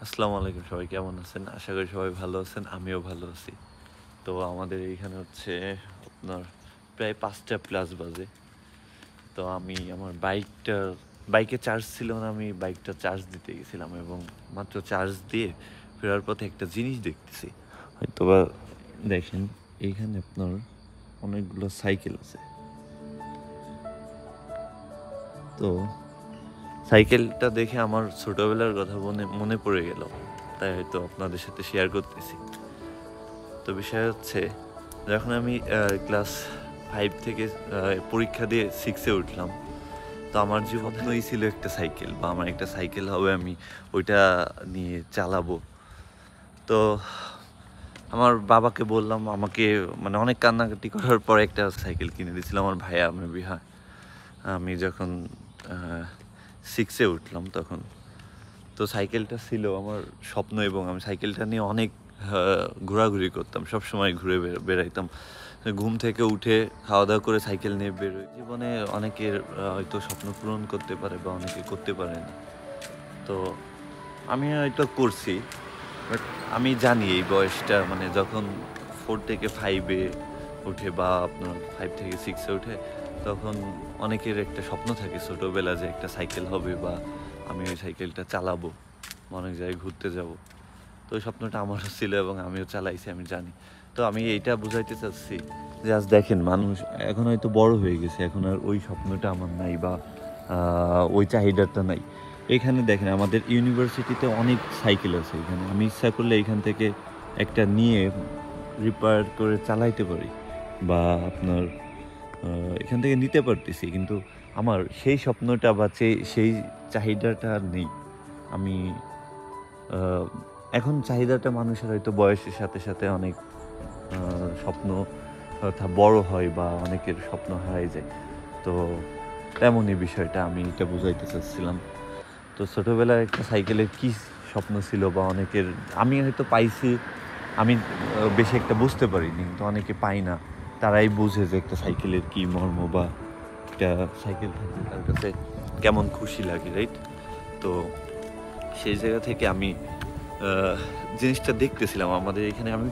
আসসালামু আলাইকুম, সবাই কেমন আছেন? আশা করি সবাই ভালো আছেন, আমিও ভালো আছি। তো আমাদের এইখানে হচ্ছে আপনার প্রায় ৫টা প্লাস বাজে। তো আমি আমার বাইকে চার্জ ছিল না, আমি বাইকটা চার্জ দিতে গেছিলাম এবং মাত্র চার্জ দিয়ে ফেরার পথে একটা জিনিস দেখতেছি। হয়তোবা দেখেন, এইখানে আপনার অনেকগুলো সাইকেল আছে। তো সাইকেলটা দেখে আমার ছোটবেলার কথা মনে পড়ে গেল, তাই হয়তো আপনাদের সাথে শেয়ার করতেছি। তো বিষয় হচ্ছে, যখন আমি ক্লাস 5 থেকে পরীক্ষা দিয়ে 6-এ উঠলাম, তো আমার স্বপ্নই ছিল একটা সাইকেল, বা আমার একটা সাইকেল হবে, আমি ওইটা নিয়ে চালাবো। তো আমার বাবাকে বললাম, আমাকে মানে অনেক কান্নাকাটি করার পর একটা সাইকেল কিনে দিয়েছিল আমার ভাইয়া। আমি যখন 6-এ উঠলাম তখন। তো সাইকেলটা ছিল আমার স্বপ্ন এবং আমি সাইকেলটা নিয়ে অনেক ঘোরাঘুরি করতাম, সবসময় ঘুরে বেড়াইতাম। ঘুম থেকে উঠে খাওয়া দাওয়া করে সাইকেল নিয়ে বেরোই। জীবনে অনেকের হয়তো স্বপ্ন পূরণ করতে পারে বা অনেকে করতে পারে না। তো আমি হয়তো করছি, বাট আমি জানি এই বয়সটা, মানে যখন 4 থেকে 5-এ উঠে বা আপনার 5 থেকে 6-এ উঠে, তখন অনেকের একটা স্বপ্ন থাকে ছোটোবেলা যে একটা সাইকেল হবে, বা আমি ওই সাইকেলটা চালাবো, অনেক জায়গায় ঘুরতে যাব। তো ওই স্বপ্নটা আমারও ছিল এবং আমিও চালাইছি, আমি জানি। তো আমি এইটা বুঝাইতে চাচ্ছি যে আজ দেখেন, মানুষ এখন হয়তো বড় হয়ে গেছে, এখন আর ওই স্বপ্নটা আমার নাই, বা ওই চাহিদাটা নাই। এখানে দেখেন, আমাদের ইউনিভার্সিটিতে অনেক সাইকেল আছে। এখানে আমি ইচ্ছা করলে এখান থেকে একটা নিয়ে রিপেয়ার করে চালাইতে পারি, বা আপনার এখান থেকে নিতে পারতেছি। কিন্তু আমার সেই স্বপ্নটা বা সেই চাহিদাটা আর নেই। আমি এখন চাহিদাটা মানুষের হয়তো বয়সের সাথে সাথে অনেক স্বপ্ন বড় হয়, বা অনেকের স্বপ্ন হারাই যায়। তো তেমনই বিষয়টা আমি এটা বুঝাইতে চাচ্ছিলাম। তো ছোটোবেলায় একটা সাইকেলের কী স্বপ্ন ছিল, বা অনেকের আমি হয়তো পাইছি, আমি বেশি একটা বুঝতে পারিনি, কিন্তু অনেকে পায় না। তারাই বুঝে যে একটা সাইকেলের কী মর্ম, বা একটা সাইকেল থাকলে তার কাছে কেমন খুশি লাগে, রাইট? তো সেই জায়গা থেকে আমি জিনিসটা দেখতেছিলাম আমাদের এখানে। আমি